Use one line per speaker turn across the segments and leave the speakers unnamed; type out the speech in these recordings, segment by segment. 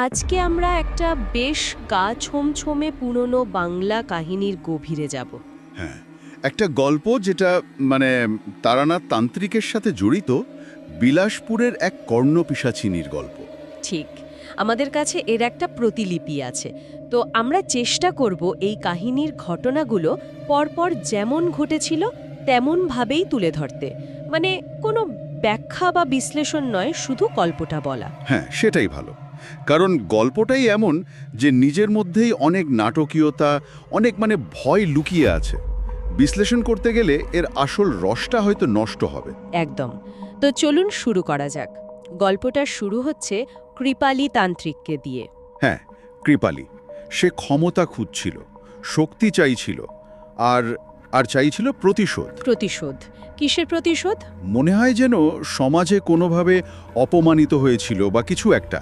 আজকে আমরা একটা বেশ গা ছমছমে পুরনো বাংলা কাহিনীর গভীরে যাব।
হ্যাঁ, একটা গল্প যেটা মানে তারানাথ তান্ত্রিকের সাথে জড়িত, বিলাসপুরের এক কর্ণপিশাচিনীর গল্প।
ঠিক, আমাদের কাছে এর একটা প্রতিলিপি আছে। তো আমরা চেষ্টা করব এই কাহিনীর ঘটনাগুলো পরপর যেমন ঘটেছিল তেমনভাবেই তুলে ধরতে, মানে কোনো ব্যাখ্যা বা বিশ্লেষণ নয়, শুধু গল্পটা বলা।
হ্যাঁ, সেটাই ভালো। কারণ গল্পটাই এমন যে নিজের মধ্যেই অনেক নাটকীয়তা, অনেক ভয় লুকিয়ে আছে। বিশ্লেষণ করতে গেলে এর আসল রসটা হয়তো নষ্ট হবে।
একদম। তো চলুন শুরু করা যাক। গল্পটা শুরু হচ্ছে কৃপালী তান্ত্রিককে দিয়ে।
হ্যাঁ, কৃপালী। সে ক্ষমতা খুঁজছিল, শক্তি চাইছিল, আর আর চাইছিল প্রতিশোধ।
প্রতিশোধ? কিসের প্রতিশোধ?
মনে হয় যেন সমাজে কোনোভাবে অপমানিত হয়েছিল বা কিছু একটা।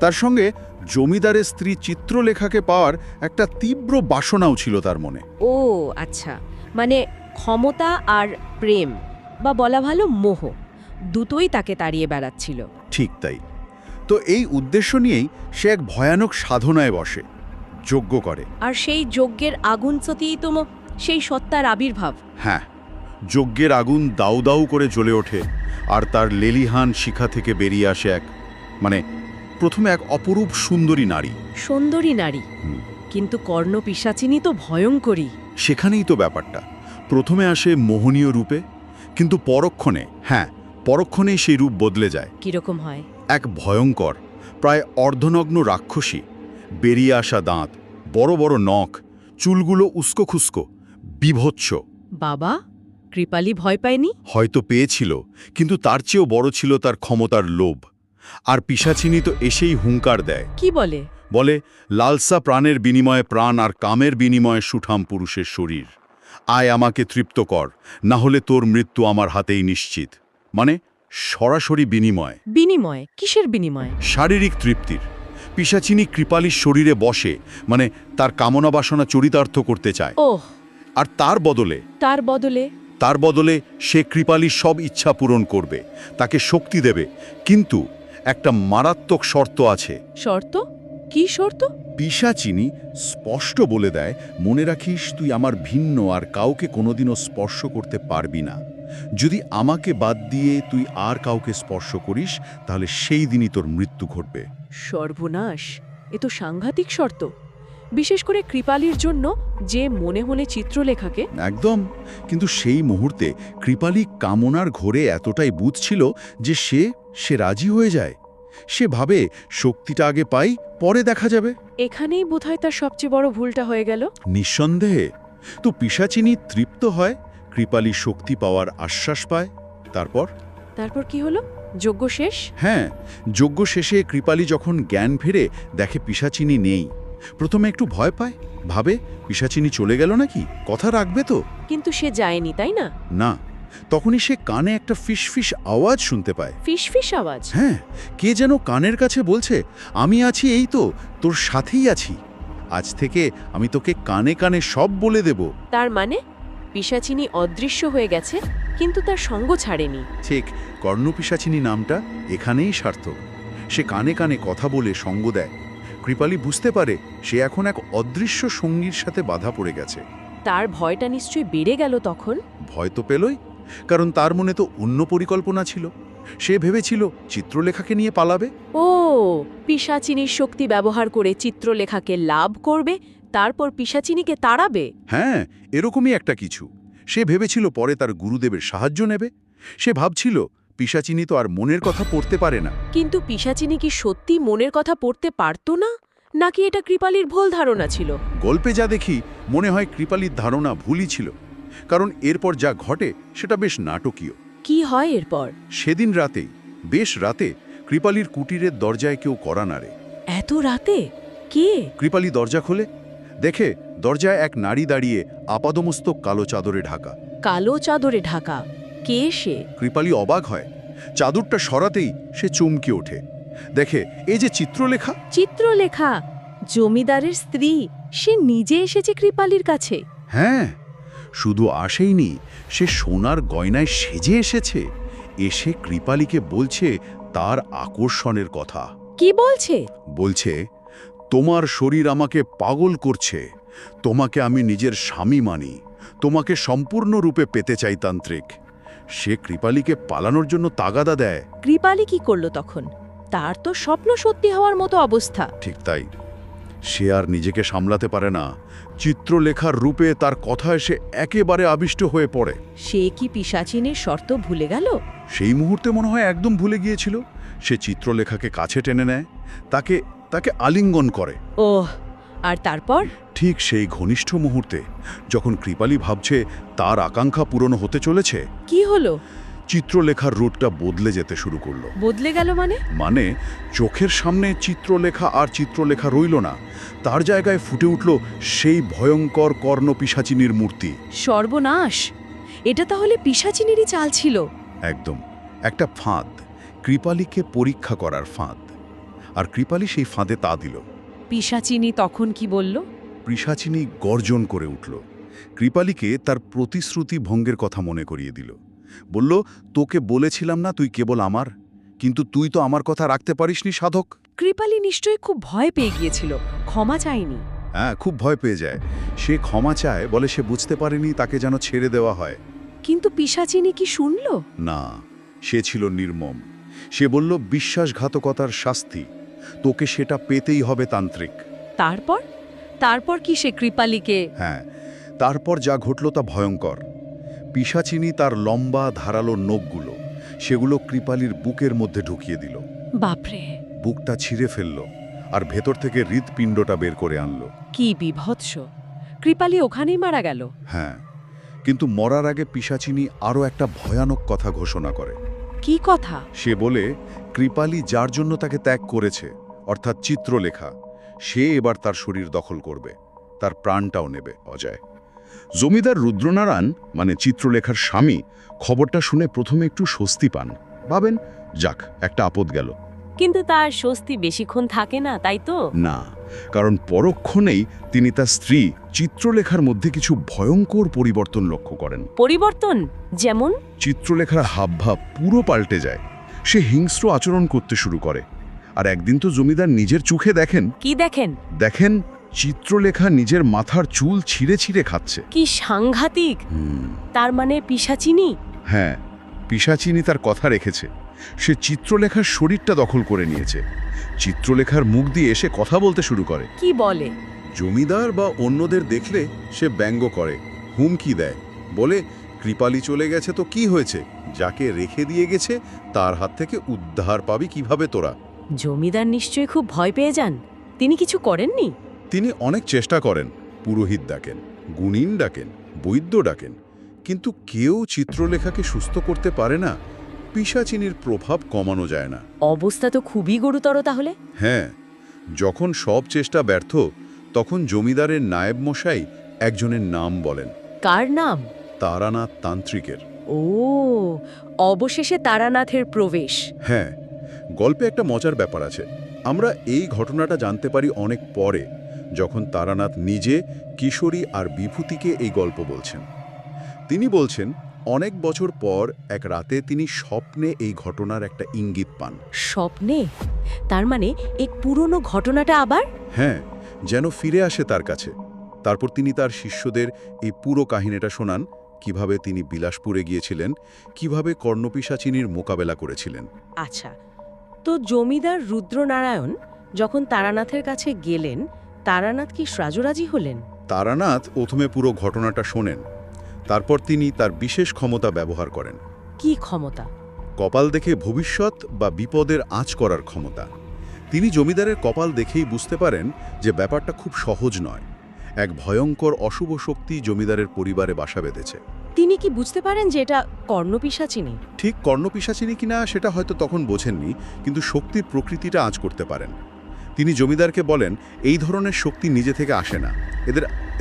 তার সঙ্গে জমিদারের স্ত্রী চিত্রলেখাকে পাওয়ার একটা তীব্র বাসনাও ছিল তার মনে।
ও আচ্ছা, মানে ক্ষমতা আর প্রেম, বা বলা ভালো মোহ, দুটোই তাকে তাড়িয়ে বেড়াচ্ছিল।
ঠিক তাই। তো এই উদ্দেশ্য নিয়েই সে এক ভয়ানক সাধনায় বসে, যজ্ঞ করে।
আর সেই যজ্ঞের আগুন সত্যিই তো সেই সত্তার আবির্ভাব।
হ্যাঁ, যজ্ঞের আগুন দাউ দাউ করে জ্বলে ওঠে, আর তার লেলিহান শিখা থেকে বেরিয়ে আসে প্রথমে এক অপরূপ সুন্দরী নারী।
সুন্দরী নারী? কিন্তু কর্ণপিশাচিনী তো ভয়ঙ্করী।
সেখানেই তো ব্যাপারটা। প্রথমে আসে মোহনীয় রূপে, কিন্তু পরক্ষণেই সেই রূপ বদলে যায়।
কিরকম হয়?
এক ভয়ঙ্কর, প্রায় অর্ধনগ্ন রাক্ষসী, বেরিয়ে আসা দাঁত, বড় বড় নখ, চুলগুলো উস্কো খুস্কো, বীভৎস।
বাবা, কৃপালী ভয় পায়নি?
হয়তো পেয়েছিল, কিন্তু তার চেয়েও বড় ছিল তার ক্ষমতার লোভ। আর পিশাচিনী তো এসেই হুঙ্কার দেয়।
কি বলে?
বলে, লালসা প্রাণের বিনিময়ে প্রাণ, আর কামের বিনিময়ে সুঠাম পুরুষের শরীর। আয় আমাকে তৃপ্ত কর, না হলে তোর মৃত্যু আমার হাতেই নিশ্চিত। মানে সরাসরি বিনিময়।
বিনিময়? কিসের বিনিময়?
শারীরিক তৃপ্তির। পিশাচিনী কৃপালীর শরীরে বসে, তার কামনা বাসনা চরিতার্থ করতে চায়।
ওহ।
আর তার বদলে সে কৃপালীর সব ইচ্ছা পূরণ করবে, তাকে শক্তি দেবে। কিন্তু একটা মারাত্মক শর্ত আছে।
শর্ত? কি শর্ত?
পিশাচিনী স্পষ্ট বলে দেয়, মনে রাখিস, তুই আমার ভিন্ন, আর কাউকে কোনোদিনও স্পর্শ করতে পারবি না। যদি আমাকে বাদ দিয়ে তুই আর কাউকে স্পর্শ করিস, তাহলে সেই দিনই তোর মৃত্যু ঘটবে।
সর্বনাশ, এ তো সাংঘাতিক শর্ত, বিশেষ করে কৃপালীর জন্য, যে মনে মনে চিত্রলেখাকে।
একদম। কিন্তু সেই মুহূর্তে কৃপালী কামনার ঘোরে এতটাই বুঝছিল যে সে রাজি হয়ে যায়। সে ভাবে, শক্তিটা আগে পাই, পরে দেখা যাবে।
এখানেই বোধহয় তার সবচেয়ে বড় ভুলটা হয়ে গেল।
নিঃসন্দেহে। তো পিশাচিনী তৃপ্ত হয়, কৃপালী শক্তি পাওয়ার আশ্বাস পায়। তারপর
কি হলো? যজ্ঞ শেষ?
হ্যাঁ, যজ্ঞ শেষে কৃপালী যখন জ্ঞান ফেরে, দেখে পিশাচিনী নেই। প্রথমে একটু ভয় পায়, ভাবে পিশাচিনী চলে গেল নাকি, কথা রাখবে তো।
কিন্তু সে যায়নি, তাই না?
না, তখনই সে কানে একটা ফিসফিস আওয়াজ শুনতে পায়।
ফিসফিস আওয়াজ?
হ্যাঁ, কে যেন কানের কাছে বলছে, আমি আছি, এই তো তোর সাথেই আছি। আজ থেকে আমি তোকে কানে কানে সব বলে দেব।
তার মানে পিশাচিনী অদৃশ্য হয়ে গেছে, কিন্তু তার সঙ্গ ছাড়েনি।
ঠিক, কর্ণপিশাচিনী নামটা এখানেই সার্থক। সে কানে কানে কথা বলে সঙ্গ দেয়। কৃপালী বুঝতে পারে সে এখন এক অদৃশ্য সঙ্গীর সাথে বাধা পড়ে গেছে।
তার ভয়টা নিশ্চয়ই বেড়ে গেল তখন।
ভয় তো পেলই, কারণ তার মনে তো অন্য পরিকল্পনা ছিল। সে ভেবেছিল চিত্রলেখাকে নিয়ে পালাবে।
ও, পিশাচিনীর শক্তি ব্যবহার করে চিত্রলেখাকে লাভ করবে, তারপর পিশাচিনীকে তাড়াবে।
হ্যাঁ, এরকমই একটা কিছু। সে ভেবেছিল পরে তার গুরুদেবের সাহায্য নেবে। সে ভাবছিল পিশাচিনী তো আর মনের কথা পড়তে পারে না।
কিন্তু পিশাচিনী কি সত্যি মনের কথা পড়তে পারতো না, নাকি এটা কৃপালীর ভুল ধারণা ছিল?
গল্পে যা দেখি, মনে হয় কৃপালীর ধারণা ভুলই ছিল। কারণ এরপর যা ঘটে সেটা বেশ নাটকীয়।
কি হয় এরপর?
সেদিন রাতেই, বেশ রাতে, কৃপালীর কুটিরের দরজায় কেউ কড়া নাড়ে।
এত রাতে? কে?
কৃপালী দরজা খোলে, দেখে দরজায় এক নারী দাঁড়িয়ে, আপাদমস্তক কালো চাদরে ঢাকা।
কালো চাদরে ঢাকা? কে সে?
কৃপালী অবাক হয়। চাদরটা সরাতেই সে চমকে ওঠে, দেখে এই যে চিত্রলেখা।
চিত্রলেখা? জমিদারের স্ত্রী? সে নিজে এসেছে কৃপালীর কাছে?
হ্যাঁ, শুধু আসেইনি, সে সোনার গয়নায় সেজে এসেছে। এসে কৃপালীকে বলছে তার আকর্ষণের কথা।
কি বলছে?
বলছে, তোমার শরীর আমাকে পাগল করছে, তোমাকে আমি নিজের স্বামী মানি, তোমাকে সম্পূর্ণরূপে পেতে চাই তান্ত্রিক। সে কৃপালীকে পালানোর জন্য তাগাদা দেয়।
কৃপালি কি করলো তখন? তার তো স্বপ্ন সত্যি হওয়ার মতো অবস্থা।
ঠিক তাই, সে আর নিজেকে সামলাতে পারে না। চিত্রলেখার রূপে তার কথায় সে একেবারে আবিষ্ট হয়ে পড়ে।
সে কি পিশাচিনীর শর্ত ভুলে গেল?
সেই মুহূর্তে মনে হয় একদম ভুলে গিয়েছিল। সে চিত্রলেখাকে কাছে টেনে নেয়, তাকে তাকে আলিঙ্গন করে।
ওহ, আর তারপর?
ঠিক সেই ঘনিষ্ঠ মুহূর্তে, যখন কৃপালী ভাবছে তার আকাঙ্ক্ষা পূরণ হতে চলেছে,
কি হলো?
চিত্রলেখার রূপটা বদলে যেতে শুরু করলো।
বদলে গেল মানে?
মানে চোখের সামনে চিত্রলেখা আর চিত্রলেখা রইল না, তার জায়গায় ফুটে উঠল সেই ভয়ঙ্কর কর্ণপিশাচিনীর মূর্তি।
সর্বনাশ! এটা তাহলে পিশাচিনীরই চাল ছিল।
একদম, একটা ফাঁদ, কৃপালীকে পরীক্ষা করার ফাঁদ। আর কৃপালী সেই ফাঁদে তা দিল।
পিশাচিনী তখন কি বলল?
পিশাচিনী গর্জন করে উঠল, কৃপালীকে তার প্রতিশ্রুতি ভঙ্গের কথা মনে করিয়ে দিল। বলল, তোকে বলেছিলাম না তুই কেবল আমার, কিন্তু তুই তো আমার কথা রাখতে পারিসনি সাধক।
কৃপালি নিশ্চয়ই খুব ভয় পেয়ে গিয়েছিল, ক্ষমা চায়নি।
হ্যাঁ, খুব ভয় পেয়ে যায়। সে ক্ষমা চায়, বলে সে বুঝতে পারেনি তাকে যেন ছেড়ে দেওয়া হয়।
কিন্তু পিশাচিনী কি শুনল?
না, সে ছিল নির্মম। সে বলল, বিশ্বাসঘাতকতার শাস্তি, তোকে সেটা পেতেই হবে তান্ত্রিক।
তারপর? তারপর কি সে কৃপালিকে?
হ্যাঁ, তারপর যা ঘটল তা ভয়ঙ্কর। পিশাচিনী তার লম্বা ধারালো নখগুলো সেগুলো কৃপালির বুকের মধ্যে ঢুকিয়ে দিল।
বাপরে!
বুকটা ছিঁড়ে ফেলল আর ভেতর থেকে হৃৎপিণ্ডটা বের করে আনলো।
কি বিভৎস! কৃপালি ওখানেই মারা গেল?
হ্যাঁ, কিন্তু মরার আগে পিশাচিনী আরও একটা ভয়ানক কথা ঘোষণা করে।
কি কথা?
সে বলে, কৃপালী যার জন্য তাকে ত্যাগ করেছে, অর্থাৎ চিত্রলেখা, সে এবার তার শরীর দখল করবে, তার প্রাণটাও নেবে। অজয়, জমিদার রুদ্রনারায়ণ মানে চিত্রলেখার স্বামী খবরটা শুনে প্রথমে একটু স্বস্তি পান। ভাবেন, যাক, একটা আপদ গেল।
কিন্তু তার স্বস্তি বেশিক্ষণ থাকে না, তাই তো?
না, কারণ পরক্ষণেই তিনি তার স্ত্রী চিত্রলেখার মধ্যে কিছু ভয়ঙ্কর পরিবর্তন লক্ষ্য করেন।
পরিবর্তন? যেমন?
চিত্রলেখার হাবভাব পুরো পাল্টে যায়। সে হিংস্র আচরণ করতে শুরু করে। আর একদিন তো জমিদার নিজের চোখে দেখেন।
কি দেখেন?
দেখেন চিত্রলেখা নিজের মাথার চুল ছিঁড়ে ছিঁড়ে খাচ্ছে।
কি সাংঘাতিক! তার মানে পিশাচিনী?
হ্যাঁ, পিশাচিনী তার কথা রেখেছে। সে চিত্রলেখার শরীরটা দখল করে নিয়েছে। চিত্রলেখার মুখ দিয়ে এসে কথা বলতে শুরু করে।
কি বলে?
জমিদার বা অন্যদের দেখলে সে ব্যঙ্গ করে, হুমকি দেয়, বলে, কৃপালী চলে গেছে তো কি হয়েছে, যাকে রেখে দিয়ে গেছে তার হাত থেকে উদ্ধার পাবি কিভাবে তোরা।
জমিদার নিশ্চয়ই খুব ভয় পেয়ে যান। তিনি কিছু করেননি?
তিনি অনেক চেষ্টা করেন, পুরোহিত ডাকেন, গুণিন ডাকেন, বৈদ্য ডাকেন, কিন্তু কেউ চিত্রলেখাকে সুস্থ করতে পারে না। পিশাচিনীর প্রভাব কমানো যায় না।
অবস্থা তো খুবই গুরুতর তাহলে।
হ্যাঁ, যখন সব চেষ্টা ব্যর্থ, তখন জমিদারের নায়েব মশাই একজনের নাম বলেন।
কার নাম?
তারানাথ তান্ত্রিকের।
ও, অবশেষে তারানাথের প্রবেশ।
হ্যাঁ, গল্পে একটা মজার ব্যাপার আছে। আমরা এই ঘটনাটা জানতে পারি অনেক পরে, যখন তারানাথ নিজে কিশোরী আর বিভূতিকে এই গল্প বলছেন। তিনি বলছেন, অনেক বছর পর এক রাতে তিনি স্বপ্নে এই ঘটনার একটা ইঙ্গিত পান।
স্বপ্নে? তার মানে এক পুরনো ঘটনাটা আবার?
হ্যাঁ, যেন ফিরে আসে তার কাছে। তারপর তিনি তার শিষ্যদের এই পুরো কাহিনীটা শোনান, কিভাবে তিনি বিলাসপুরে গিয়েছিলেন, কিভাবে কর্ণপিশাচিনীর মোকাবেলা করেছিলেন।
আচ্ছা, তো জমিদার রুদ্রনারায়ণ যখন তারানাথের কাছে গেলেন, তারানাথ কি রাজরাজি হলেন?
তারানাথ প্রথমে পুরো ঘটনাটা শোনেন। তারপর তিনি তার বিশেষ ক্ষমতা ব্যবহার করেন।
কি ক্ষমতা?
কপাল দেখে ভবিষ্যৎ বা বিপদের আঁচ করার ক্ষমতা। তিনি জমিদারের কপাল দেখেই বুঝতে পারেন যে ব্যাপারটা খুব সহজ নয়। এক ভয়ঙ্কর অশুভ শক্তি জমিদারের পরিবারে বাসা বেঁধেছে।
তিনি কি বুঝতে পারেন যে এটা কর্ণপিশাচিনী?
ঠিক কর্ণপিশাচিনী কিনা সেটা হয়তো তখন বোঝেননি, কিন্তু শক্তির প্রকৃতিটা আঁচ করতে পারেন। তিনি জমিদারকে বলেন, এই ধরনের শক্তি নিজে থেকে আসে না,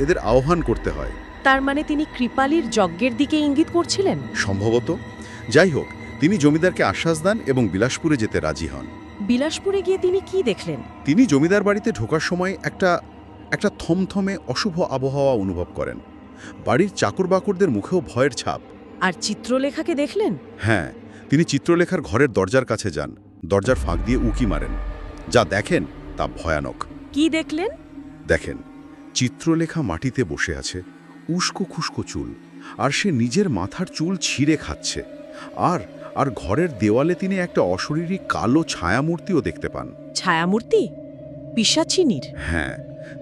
এদের আহ্বান করতে হয়।
তার মানে তিনি কৃপালির যজ্ঞের দিকে ইঙ্গিত করছিলেন?
সম্ভবত। যাই হোক, তিনি জমিদারকে আশ্বাস দেন এবং বিলাসপুরে যেতে রাজি হন।
বিলাসপুরে গিয়ে তিনি কি দেখলেন?
তিনি জমিদার বাড়িতে ঢোকার সময় একটা থমথমে অশুভ আবহাওয়া অনুভব করেন। বাড়ির চাকর-বাকরদের মুখেও ভয়ের ছাপ।
আর চিত্রলেখাকে দেখলেন?
হ্যাঁ, তিনি চিত্রলেখার ঘরের দরজার কাছে যান, দরজার ফাঁক দিয়ে উঁকি মারেন। যা দেখেন তা ভয়ানক।
কি দেখলেন?
দেখেন, চিত্রলেখা মাটিতে বসে আছে, উস্কো খুস্কো চুল, আর সে নিজের মাথার চুল ছিঁড়ে খাচ্ছে। আর আর ঘরের দেওয়ালে তিনি একটা অশরীরী কালো ছায়ামূর্তিও দেখতে পান।
ছায়ামূর্তি? পিশাচিনীর?
হ্যাঁ,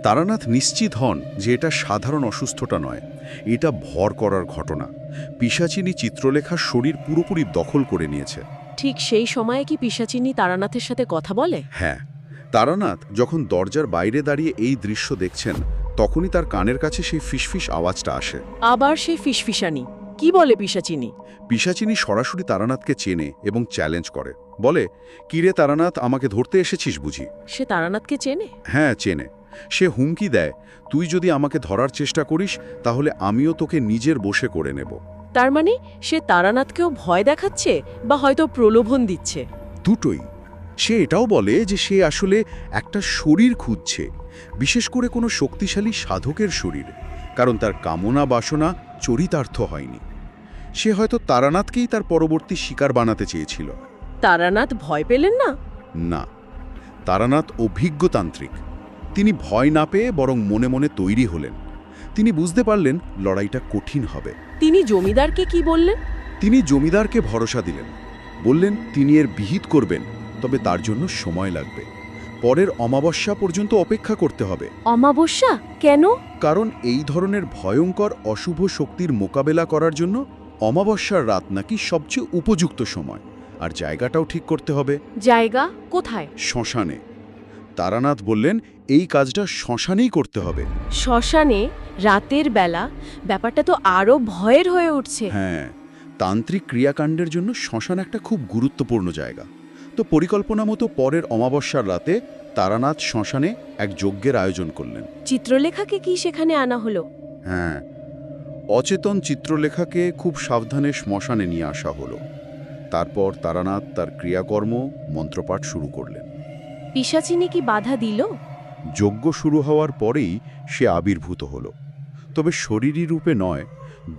তারানাথ নিশ্চিত হন যে এটা সাধারণ অসুস্থতা নয়, এটা ভর করার ঘটনা। পিশাচিনী চিত্রলেখার শরীর পুরোপুরি দখল করে নিয়েছে।
ঠিক সেই সময়ে কি পিশাচিনী তারানাথের সাথে কথা বলে?
হ্যাঁ, তারানাথ যখন দরজার বাইরে দাঁড়িয়ে এই দৃশ্য দেখছেন, তখনই তার কানের কাছে সেই ফিসফিস আওয়াজটা আসে।
আবার সেই ফিসফিসানি? কি বলে পিশাচিনী?
পিশাচিনী সরাসরি তারানাথকে চেনে এবং চ্যালেঞ্জ করে, বলে, কিরে তারানাথ, আমাকে ধরতে এসেছিস বুঝি?
সে তারানাথকে চেনে?
হ্যাঁ, চেনে। সে হুমকি দেয়, তুই যদি আমাকে ধরার চেষ্টা করিস তাহলে আমিও তোকে নিজের বশে করে নেব।
তার মানে সে তারানাথকেও ভয় দেখাচ্ছে বা হয়তো প্রলোভন দিচ্ছে?
দুটোই। সে এটাও বলে যে সে আসলে একটা শরীর খুঁজছে, বিশেষ করে কোনো শক্তিশালী সাধকের শরীর, কারণ তার কামনা বাসনা চরিতার্থ হয়নি। সে হয়তো তারানাথকেই তার পরবর্তী শিকার বানাতে চেয়েছিল।
তারানাথ ভয় পেলেন না?
না, তারানাথ অভিজ্ঞতান্ত্রিক। তিনি ভয় না পেয়ে বরং মনে মনে তৈরি হলেন। তিনি বুঝতে পারলেন লড়াইটা কঠিন হবে।
তিনি জমিদারকে কি বললেন?
তিনি জমিদারকে ভরসা দিলেন, বললেন তিনি এর বিহিত করবেন, তবে তার জন্য সময় লাগবে। পরের অমাবস্যা পর্যন্ত অপেক্ষা করতে হবে।
অমাবস্যা কেন?
কারণ এই ধরনের ভয়ঙ্কর অশুভ শক্তির মোকাবেলা করার জন্য অমাবস্যার রাত নাকি সবচেয়ে উপযুক্ত সময়, আর জায়গাটাও ঠিক করতে হবে।
জায়গা কোথায়?
শ্মশানে। তারানাথ বললেন এই কাজটা শ্মশানেই করতে হবে।
শ্মশানে রাতের বেলা? ব্যাপারটা তো আরো ভয়ের হয়ে উঠছে।
হ্যাঁ, তান্ত্রিক ক্রিয়াকাণ্ডের জন্য শ্মশান একটা খুব গুরুত্বপূর্ণ জায়গা। তো পরিকল্পনা মতো পরের অমাবস্যার রাতে তারানাথ শ্মশানে এক যজ্ঞের আয়োজন করলেন।
চিত্রলেখাকে কি সেখানে আনা হলো?
হ্যাঁ, অচেতন চিত্রলেখাকে খুব সাবধানে শ্মশানে নিয়ে আসা হলো। তারপর তারানাথ তার ক্রিয়াকর্ম মন্ত্রপাঠ শুরু করলেন।
পিশাচিনী কি বাধা দিল?
যজ্ঞ শুরু হওয়ার পরেই সে আবির্ভূত হলো, তবে শরীরী রূপে নয়,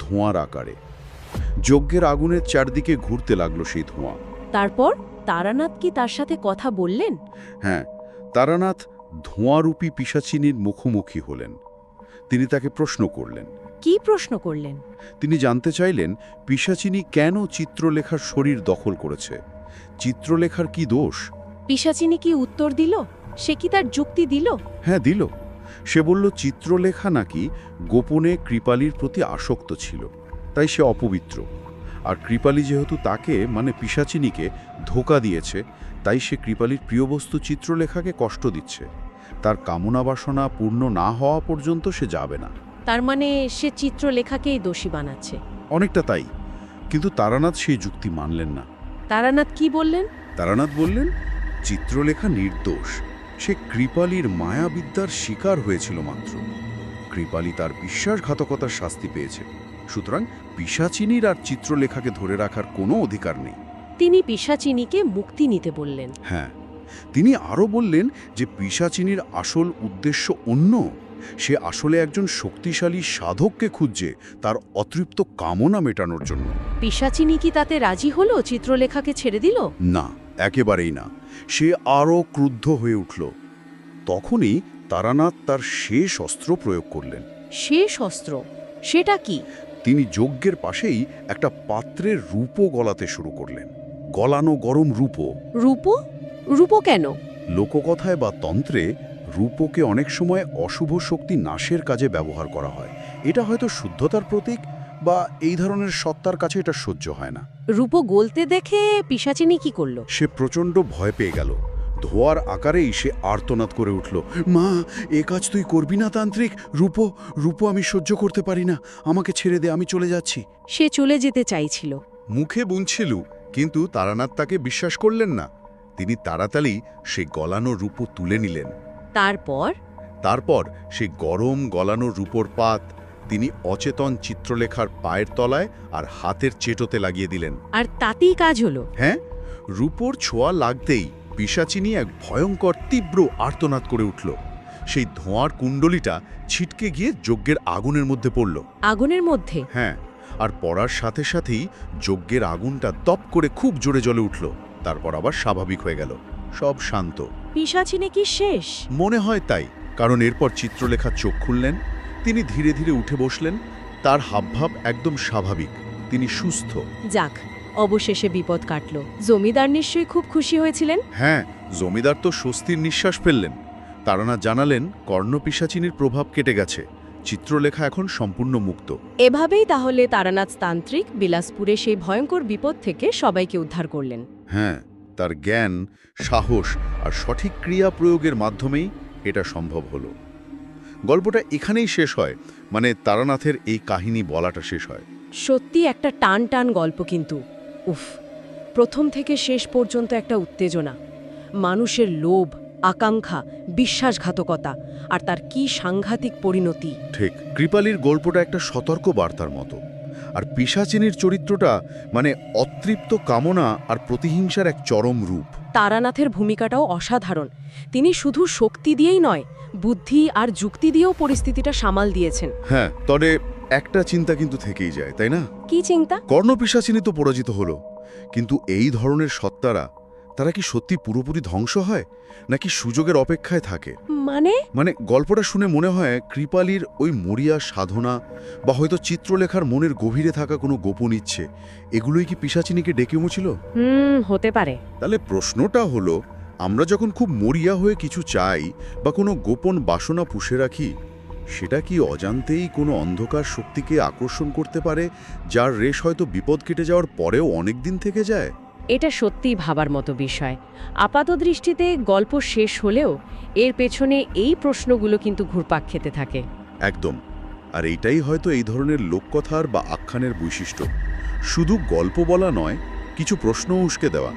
ধোঁয়ার আকারে। যজ্ঞের আগুনের চারদিকে ঘুরতে লাগলো সেই ধোঁয়া।
তারপর তারানাথ কি তার সাথে কথা বললেন?
হ্যাঁ, তারানাথ ধোঁয়ারূপী পিশাচিনীর মুখোমুখি হলেন। তিনি তাকে প্রশ্ন করলেন।
কি প্রশ্ন করলেন?
তিনি জানতে চাইলেন পিশাচিনী কেন চিত্রলেখার শরীর দখল করেছে, চিত্রলেখার কি দোষ।
পিশাচিনী কি উত্তর দিল? সে কি তার যুক্তি দিল?
হ্যাঁ, দিল। সে বলল চিত্রলেখা নাকি গোপনে কৃপালির প্রতি আসক্ত ছিল, তাই সে অপবিত্র। আর কৃপালি যেহেতু তাকে মানে পিশাচিনীকে ধোঁকা দিয়েছে, তাই সে কৃপালির প্রিয় বস্তু চিত্রলেখাকে কষ্ট দিচ্ছে। তার কামনা বাসনা পূর্ণ না হওয়া পর্যন্ত সে যাবে না।
তার মানে সে চিত্রলেখাকেই দোষী বানাচ্ছে?
অনেকটা তাই। কিন্তু তারানাথ সেই যুক্তি মানলেন না।
তারানাথ কি বললেন?
তারানাথ বললেন চিত্রলেখা নির্দোষ, সে কৃপালির মায়াবিদ্যার শিকার হয়েছিল মাত্র। কৃপালি তার বিশ্বাসঘাতকতার শাস্তি পেয়েছে, সুতরাং পিশাচিনীর আর চিত্রলেখাকে ধরে রাখার কোনো অধিকার নেই।
তিনি পিশাচিনীকে মুক্তি নিতে বললেন?
হ্যাঁ, তিনি আরও বললেন যে পিশাচিনীর আসল উদ্দেশ্য অন্য। সে আসলে একজন শক্তিশালী সাধককে খুঁজছে তার অতৃপ্ত কামনা মেটানোর জন্য।
পিশাচিনী কি তাতে রাজি হলো, চিত্রলেখাকে ছেড়ে দিল?
না, একেবারেই না। সে আরও ক্রুদ্ধ হয়ে উঠল। তখনই তারানাথ তার শেষ অস্ত্র প্রয়োগ করলেন।
শেষ অস্ত্র? সেটা কি?
তিনি যজ্ঞের পাশেই একটা পাত্রের রূপো গলাতে শুরু করলেন। গলানো গরম রূপো।
রূপো? রূপো কেন?
লোককথায় বা তন্ত্রে রূপোকে অনেক সময় অশুভ শক্তি নাশের কাজে ব্যবহার করা হয়। এটা হয়তো শুদ্ধতার প্রতীক, বা এই ধরনের সত্তার কাছে এটা সহ্য হয় না।
রূপো গলতে দেখে পিশাচিনী কি করলো?
সে প্রচণ্ড ভয় পেয়ে গেল। ধোয়ার আকারেই সে আর্তনাদ করে উঠল, মা, এ কাজ তুই করবি না তান্ত্রিক। রূপো, রূপো, আমি সহ্য করতে পারি না, আমাকে ছেড়ে দে, আমি চলে যাচ্ছি।
সে চলে যেতে চাইছিল।
মুখে বুনছিল, কিন্তু তারানাথ তাকে বিশ্বাস করলেন না। তিনি তাড়াতাড়ি সেই গলানো রূপো তুলে নিলেন।
তারপর
সেই গরম গলানো রূপোর পাত তিনি অচেতন চিত্রলেখার পায়ের তলায় আর হাতের চেটোতে লাগিয়ে দিলেন।
আর তাতেই কাজ হলো?
হ্যাঁ, রূপোর ছোঁয়া লাগতেই পিশাচিনী এক ভয়ঙ্কর তীব্র আর্তনাদ করে উঠল। সেই ধোঁয়ার কুণ্ডলিটা ছিটকে গিয়ে যজ্ঞের আগুনের মধ্যে পড়ল।
আগুনের মধ্যে?
হ্যাঁ, আর পড়ার সাথে সাথেই যজ্ঞের আগুনটা দপ করে খুব জোরে জ্বলে উঠল। তারপর আবার স্বাভাবিক হয়ে গেল, সব শান্ত।
পিশাচিনী কি শেষ?
মনে হয় তাই, কারণ এরপর চিত্রলেখা চোখ খুললেন, তিনি ধীরে ধীরে উঠে বসলেন, তার হাবভাব একদম স্বাভাবিক, তিনি সুস্থ।
যাক, অবশেষে বিপদ কাটল। জমিদার নিশ্চয়ই খুব খুশি হয়েছিলেন।
হ্যাঁ, জমিদার তো স্বস্তির নিঃশ্বাস ফেললেন। তারানাথ জানালেন কর্ণপিশাচিনীর প্রভাব কেটে গেছে, চিত্রলেখা এখন সম্পূর্ণ মুক্ত।
এভাবেই তাহলে তারানাথ তান্ত্রিক বিলাসপুরে সেই ভয়ঙ্কর বিপদ থেকে সবাইকে উদ্ধার করলেন।
হ্যাঁ, তার জ্ঞান, সাহস আর সঠিক ক্রিয়া প্রয়োগের মাধ্যমেই এটা সম্ভব হলো। গল্পটা এখানেই শেষ হয়, মানে তারানাথের এই কাহিনী বলাটা শেষ হয়।
সত্যি একটা টান টান গল্প কিন্তু। উফ, প্রথম থেকে শেষ পর্যন্ত একটা উত্তেজনা, মানুষের লোভ, আকাঙ্ক্ষা, বিশ্বাসঘাতকতা, আর তার কি সাংঘাতিক পরিণতি।
ঠিক, কৃপালির গল্পটা একটা সতর্ক বার্তার মতো, আর পিশাচিনীর চরিত্রটা মানে অতৃপ্ত কামনা আর প্রতিহিংসার এক চরম রূপ।
তারানাথের ভূমিকাটাও অসাধারণ। তিনি শুধু শক্তি দিয়েই নয়, বুদ্ধি আর যুক্তি দিয়েও পরিস্থিতিটা সামাল দিয়েছেন।
হ্যাঁ, তবে একটা চিন্তা কিন্তু থেকেই যায়, তাই না?
কি চিন্তা?
কর্ণপিশাচিনী তো পরাজিত হলো, কিন্তু এই ধরনের সত্তারা, তারা কি সত্যি পুরোপুরি ধ্বংস হয়, নাকি সুযোগের অপেক্ষায় থাকে? মানে গল্পটা শুনে মনে হয় কৃপালির ওই মরিয়া সাধনা বা হয়তো চিত্রলেখার মনের গভীরে থাকা কোনো গোপন ইচ্ছে, এগুলোই কি পিশাচিনীকে ডেকে উঠেছিল?
হতে পারে।
তাহলে প্রশ্নটা হলো, আমরা যখন খুব মরিয়া হয়ে কিছু চাই বা কোনো গোপন বাসনা পুষে রাখি, সেটা কি অজান্তেই কোনো অন্ধকার শক্তিকে আকর্ষণ করতে পারে, যার রেশ হয়তো বিপদ কেটে যাওয়ার পরেও অনেক দিন থেকে যায়?
এটা সত্যিই ভাবার মতো বিষয়। আপাত দৃষ্টিতে গল্প শেষ হলেও এর পেছনে এই প্রশ্নগুলো কিন্তু ঘুরপাক খেতে থাকে।
একদম। আর এইটাই হয়তো এই ধরনের লোককথার বা আখ্যানের বৈশিষ্ট্য, শুধু গল্প বলা নয়, কিছু প্রশ্ন উস্কে দেওয়া।